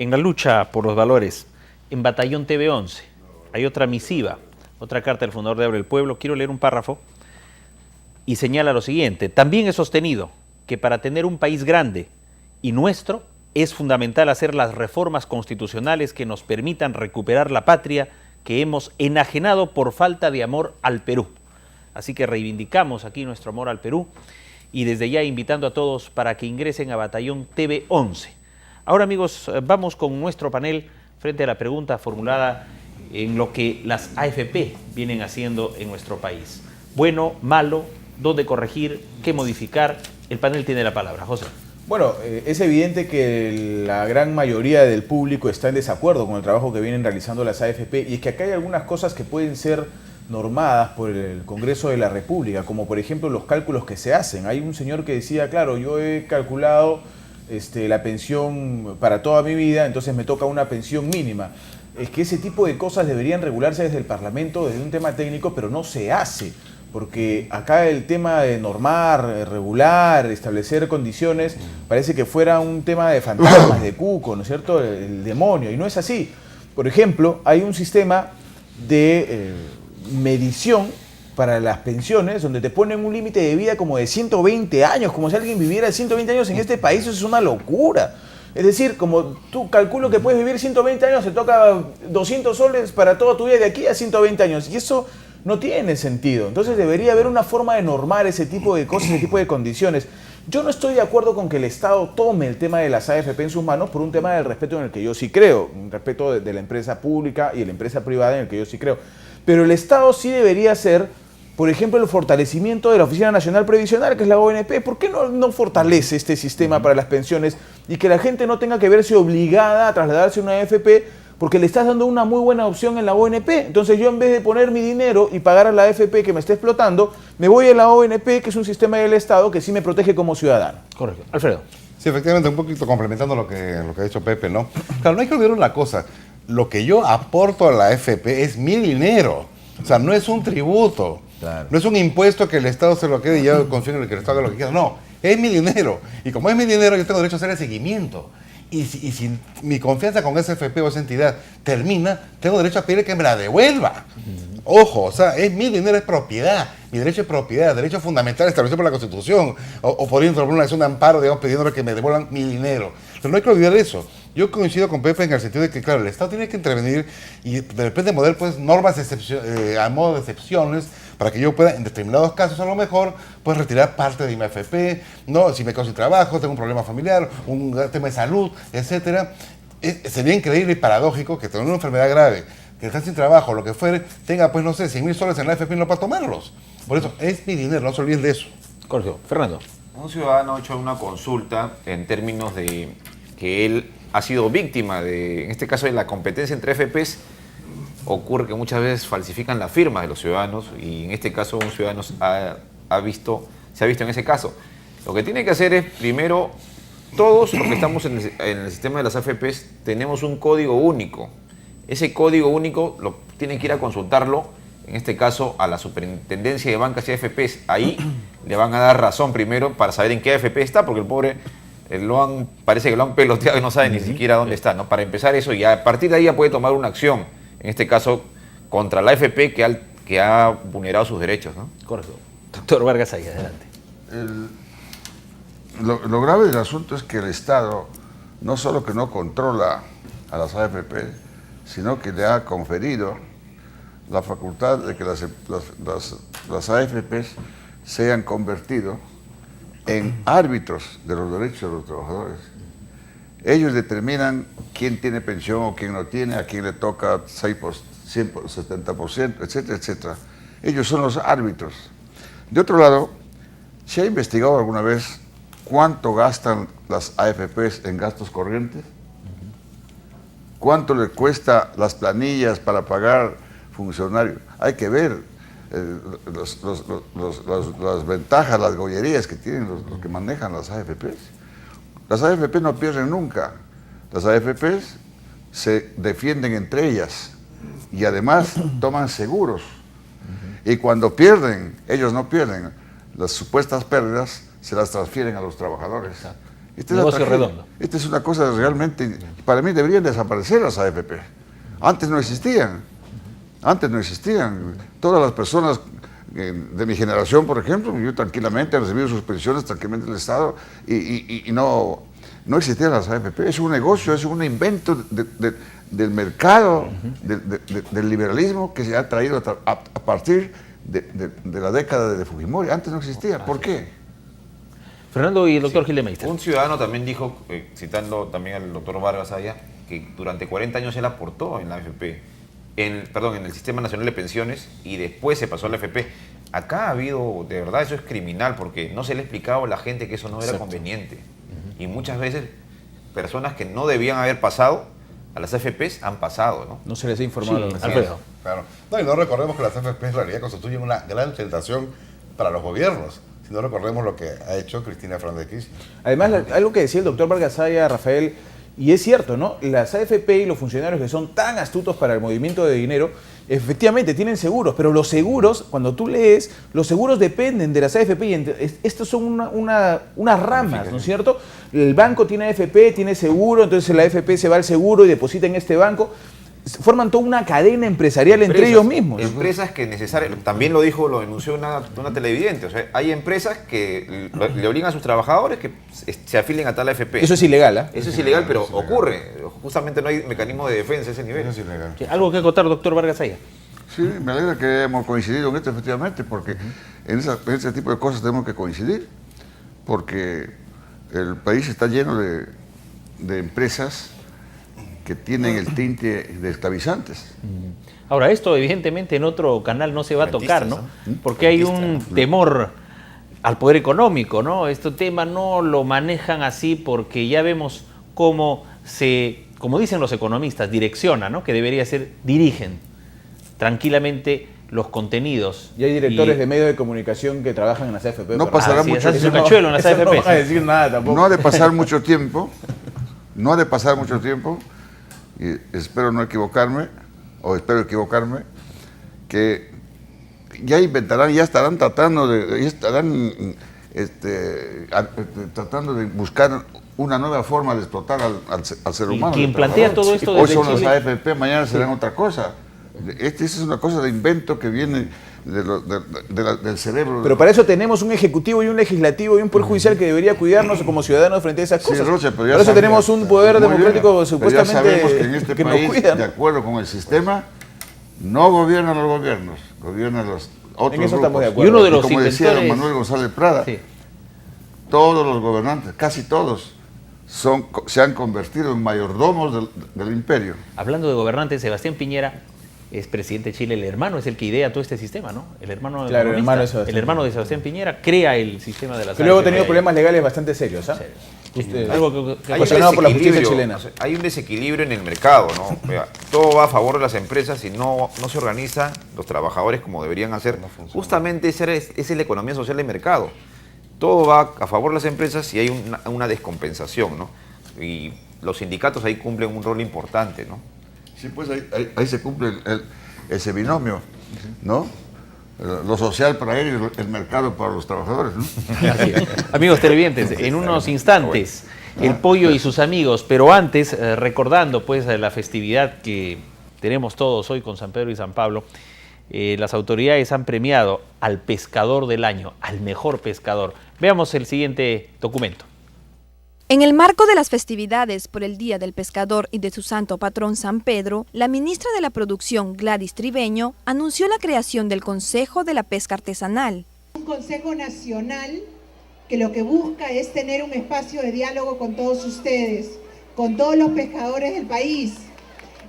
En la lucha por los valores, en Batallón TV11, hay otra misiva, otra carta del fundador de Abre el Pueblo. Quiero leer un párrafo y señala lo siguiente: también he sostenido que para tener un país grande y nuestro es fundamental hacer las reformas constitucionales que nos permitan recuperar la patria que hemos enajenado por falta de amor al Perú. Así que reivindicamos aquí nuestro amor al Perú y desde ya invitando a todos para que ingresen a Batallón TV11. Ahora, amigos, vamos con nuestro panel frente a la pregunta formulada en lo que las AFP vienen haciendo en nuestro país. Bueno, malo, dónde corregir, qué modificar. El panel tiene la palabra. José. Bueno, es evidente que la gran mayoría del público está en desacuerdo con el trabajo que vienen realizando las AFP, y es que acá hay algunas cosas que pueden ser normadas por el Congreso de la República, como por ejemplo los cálculos que se hacen. Hay un señor que decía, claro, yo he calculado la pensión para toda mi vida, entonces me toca una pensión mínima. Es que ese tipo de cosas deberían regularse desde el Parlamento, desde un tema técnico, pero no se hace. Porque acá el tema de normar, regular, establecer condiciones, parece que fuera un tema de fantasmas, de cuco, ¿no es cierto?, el demonio, y no es así. Por ejemplo, hay un sistema de medición para las pensiones donde te ponen un límite de vida como de 120 años, como si alguien viviera 120 años en este país. Eso es una locura. Es decir, como tú calculo que puedes vivir 120 años, te toca 200 soles para toda tu vida de aquí a 120 años, y eso no tiene sentido. Entonces debería haber una forma de normar ese tipo de cosas, ese tipo de condiciones. Yo no estoy de acuerdo con que el Estado tome el tema de las AFP en sus manos por un tema del respeto en el que yo sí creo, un respeto de la empresa pública y de la empresa privada en el que yo sí creo. Pero el Estado sí debería hacer, por ejemplo, el fortalecimiento de la Oficina Nacional Previsional, que es la ONP. ¿Por qué no fortalece este sistema para las pensiones y que la gente no tenga que verse obligada a trasladarse a una AFP? Porque le estás dando una muy buena opción en la ONP. Entonces yo, en vez de poner mi dinero y pagar a la AFP que me está explotando, me voy a la ONP, que es un sistema del Estado que sí me protege como ciudadano. Correcto. Alfredo. Sí, efectivamente, un poquito complementando lo que ha dicho Pepe, ¿no? Claro, no hay que olvidar una cosa. Lo que yo aporto a la AFP es mi dinero. O sea, no es un tributo. Claro. No es un impuesto que el Estado se lo quede y yo confío en el que el Estado haga lo que quiera. No, es mi dinero. Y como es mi dinero, yo tengo derecho a hacer el seguimiento. Y si mi confianza con esa AFP o esa entidad termina, tengo derecho a pedirle que me la devuelva. Ojo, o sea, es mi dinero, es propiedad. Mi derecho es propiedad, derecho fundamental establecido por la Constitución. O por ejemplo, una acción de amparo, digamos, pidiéndole que me devuelvan mi dinero. Pero no hay que olvidar eso. Yo coincido con Pepe en el sentido de que, claro, el Estado tiene que intervenir y de repente poner pues normas a modo de excepciones para que yo pueda, en determinados casos a lo mejor, pues retirar parte de mi AFP, ¿no? Si me quedo sin trabajo, tengo un problema familiar, un tema de salud, etcétera. Sería increíble y paradójico que tenga una enfermedad grave, que esté sin trabajo, lo que fuere, tenga pues, no sé, 100.000 soles en la AFP y no para tomarlos. Por eso, es mi dinero, no se olviden de eso. Correcto. Fernando. Un ciudadano ha hecho una consulta en términos de que él ha sido víctima de, en este caso, de la competencia entre AFPs. Ocurre que muchas veces falsifican la firma de los ciudadanos y en este caso un ciudadano se ha visto en ese caso. Lo que tiene que hacer es, primero, todos los que estamos en el sistema de las AFPs tenemos un código único. Ese código único lo tienen que ir a consultarlo, en este caso a la Superintendencia de Bancas y AFPs. Ahí le van a dar razón primero para saber en qué AFP está, porque el pobre parece que lo han peloteado y no sabe ni siquiera dónde está, ¿no? Para empezar eso, y a partir de ahí ya puede tomar una acción, en este caso contra la AFP que ha vulnerado sus derechos, ¿no? Correcto. Doctor Vargas, ahí, adelante. Lo grave del asunto es que el Estado no solo que no controla a las AFP, sino que le ha conferido la facultad de que las AFP se hayan convertido en árbitros de los derechos de los trabajadores. Ellos determinan quién tiene pensión o quién no tiene, a quién le toca 6%, 70%, etcétera, etcétera. Ellos son los árbitros. De otro lado, ¿se ha investigado alguna vez cuánto gastan las AFPs en gastos corrientes? ¿Cuánto le cuesta las planillas para pagar funcionarios? Hay que ver las ventajas, las gollerías que tienen los que manejan las AFPs. Las AFP no pierden nunca. Las AFPs se defienden entre ellas y además toman seguros. Y cuando pierden, ellos no pierden. Las supuestas pérdidas se las transfieren a los trabajadores. Esta es la Negocio tragedia. redondo. Esta es una cosa realmente, para mí deberían desaparecer las AFP. Antes no existían. Antes no existían. Todas las personas de mi generación, por ejemplo, yo tranquilamente he recibido sus pensiones tranquilamente del Estado y no existían las AFP. Es un negocio, es un invento del mercado, del liberalismo que se ha traído a partir de la década de Fujimori. Antes no existía. ¿Por qué? Fernando y el doctor Gil de Meister. Un ciudadano también dijo, citando también al doctor Vargas Aya, que durante 40 años él aportó en la AFP, en el Sistema Nacional de Pensiones, y después se pasó a la AFP. Acá ha habido, de verdad, eso es criminal, porque no se le ha explicado a la gente que eso no era conveniente. Y muchas veces personas que no debían haber pasado a las AFPs han pasado, ¿no? No se les ha informado. Sí, Alfredo. Claro. No, y no recordemos que las AFP en realidad constituyen una gran tentación para los gobiernos. Si no recordemos lo que ha hecho Cristina Fernández de Kirchner. Además, algo que decía el doctor Vargas Aya, Rafael, y es cierto, ¿no? Las AFP y los funcionarios que son tan astutos para el movimiento de dinero, efectivamente tienen seguros, pero los seguros, cuando tú lees, los seguros dependen de las AFP y estos son unas ramas, ¿no es cierto? El banco tiene AFP, tiene seguro, entonces la AFP se va al seguro y deposita en este banco. Forman toda una cadena empresarial entre ellos mismos. Empresas que necesariamente, también lo denunció una televidente, o sea, hay empresas que le obligan a sus trabajadores que se afilien a tal AFP. Eso es ilegal, ¿ah? Eso es ilegal, pero ocurre. Justamente no hay mecanismo de defensa a ese nivel. Eso es ilegal. Sí, ¿algo que acotar, doctor Vargas Aya? Sí, me alegra que hemos coincidido en esto, efectivamente, porque en ese tipo de cosas tenemos que coincidir, porque el país está lleno de empresas que tienen el tinte de esclavizantes. Ahora, esto evidentemente en otro canal no se va a tocar, ¿no? Porque hay un temor al poder económico, ¿no? Este tema no lo manejan así porque ya vemos cómo como dicen los economistas, direcciona, ¿no? Que debería ser, dirigen tranquilamente los contenidos. Y hay directores de medios de comunicación que trabajan en las AFP. No pasará mucho tiempo. Su cachuelo en las AFP. No van a decir nada tampoco. No ha de pasar mucho tiempo, y espero no equivocarme, o espero equivocarme, que ya estarán tratando tratando de buscar una nueva forma de explotar al ser humano. Quien plantea todo esto hoy desde son las Chile. AFP, mañana serán otra cosa. Esta es una cosa de invento que viene del cerebro. Pero para eso tenemos un ejecutivo y un legislativo y un poder judicial que debería cuidarnos como ciudadanos frente a esas cosas. Sí, Rocha, pero ya para eso sabemos, tenemos un poder muy democrático bien, supuestamente pero ya sabemos que en este que país, nos cuida, de ¿no? acuerdo con el sistema, no gobiernan los gobiernos, gobiernan los otros En eso grupos. estamos de acuerdo. Y uno de los como decía don inventores- Manuel González Prada, Sí. todos los gobernantes, casi todos, se han convertido en mayordomos del imperio. Hablando de gobernantes, Sebastián Piñera es presidente de Chile, el hermano es el que idea todo este sistema, ¿no? El hermano, Claro, el economista, hermano de Sebastián. el hermano de Sebastián Piñera crea el sistema de las Que luego ha AFP. tenido problemas legales bastante serios, ¿ah? Algo que Hay un Ocasionado por la justicia desequilibrio, chilena. o sea, hay un desequilibrio en el mercado, ¿no? Vea, todo va a favor de las empresas y no se organizan los trabajadores como deberían hacer. Justamente esa es la economía social de mercado. Todo va a favor de las empresas y hay una descompensación, ¿no? Y los sindicatos ahí cumplen un rol importante, ¿no? Sí, pues ahí se cumple ese binomio, ¿no? Lo social para él y el mercado para los trabajadores, ¿no? Así es. Amigos televidentes, en unos instantes, el Pollo y sus amigos, pero antes, recordando pues la festividad que tenemos todos hoy con San Pedro y San Pablo, las autoridades han premiado al pescador del año, al mejor pescador. Veamos el siguiente documento. En el marco de las festividades por el Día del Pescador y de su santo patrón San Pedro, la ministra de la Producción, Gladys Tribeño, anunció la creación del Consejo de la Pesca Artesanal. Un Consejo Nacional que lo que busca es tener un espacio de diálogo con todos ustedes, con todos los pescadores del país,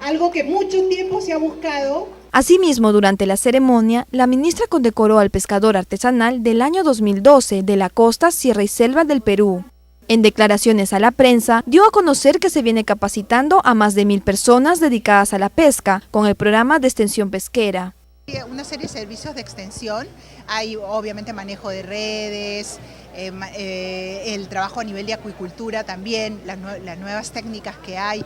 algo que mucho tiempo se ha buscado. Asimismo, durante la ceremonia, la ministra condecoró al pescador artesanal del año 2012 de la costa, Sierra y Selva del Perú. En declaraciones a la prensa, dio a conocer que se viene capacitando a más de 1000 personas dedicadas a la pesca con el programa de extensión pesquera. Una serie de servicios de extensión, hay obviamente manejo de redes, el trabajo a nivel de acuicultura también, las nuevas técnicas que hay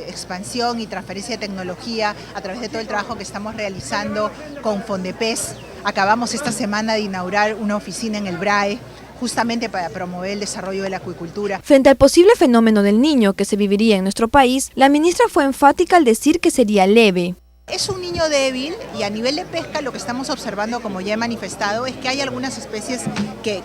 expansión y transferencia de tecnología a través de todo el trabajo que estamos realizando con Fondepes. Acabamos esta semana de inaugurar una oficina en el BRAE justamente para promover el desarrollo de la acuicultura. Frente al posible fenómeno del Niño que se viviría en nuestro país, la ministra fue enfática al decir que sería leve. Es un niño débil y a nivel de pesca lo que estamos observando, como ya he manifestado, es que hay algunas especies que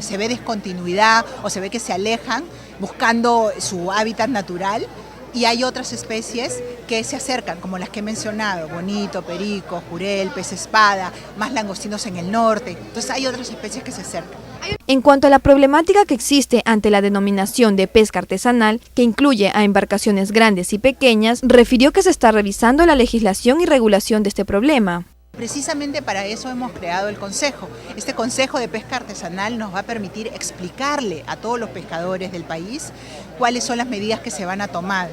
se ve discontinuidad o se ve que se alejan buscando su hábitat natural, y hay otras especies que se acercan, como las que he mencionado, bonito, perico, jurel, pez espada, más langostinos en el norte. Entonces hay otras especies que se acercan. En cuanto a la problemática que existe ante la denominación de pesca artesanal, que incluye a embarcaciones grandes y pequeñas, refirió que se está revisando la legislación y regulación de este problema. Precisamente para eso hemos creado el Consejo. Este Consejo de Pesca Artesanal nos va a permitir explicarle a todos los pescadores del país cuáles son las medidas que se van a tomar,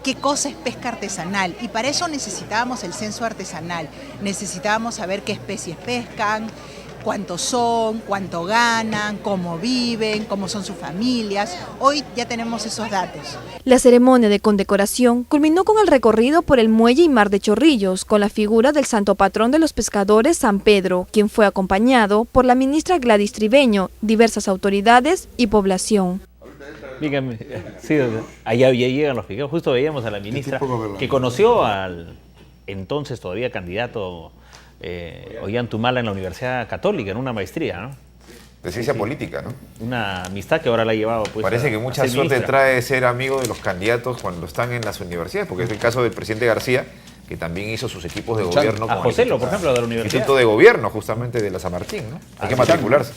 qué cosa es pesca artesanal, y para eso necesitábamos el censo artesanal, necesitábamos saber qué especies pescan, cuántos son, cuánto ganan, cómo viven, cómo son sus familias. Hoy ya tenemos esos datos. La ceremonia de condecoración culminó con el recorrido por el muelle y mar de Chorrillos, con la figura del santo patrón de los pescadores, San Pedro, quien fue acompañado por la ministra Gladys Tribeño, diversas autoridades y población. Dígame, sí, allá llegan los pescadores. Justo veíamos a la ministra que conoció al entonces todavía candidato Ollantumala en la Universidad Católica, en una maestría, ¿no? De ciencia política, ¿no? Una amistad que ahora la ha llevado, pues. Parece que mucha suerte trae ser amigo de los candidatos cuando están en las universidades, porque es el caso del presidente García, que también hizo sus equipos de gobierno. A Joselo, por ejemplo, de la universidad. Instituto de Gobierno, justamente de la San Martín, ¿no? Hay que matricularse.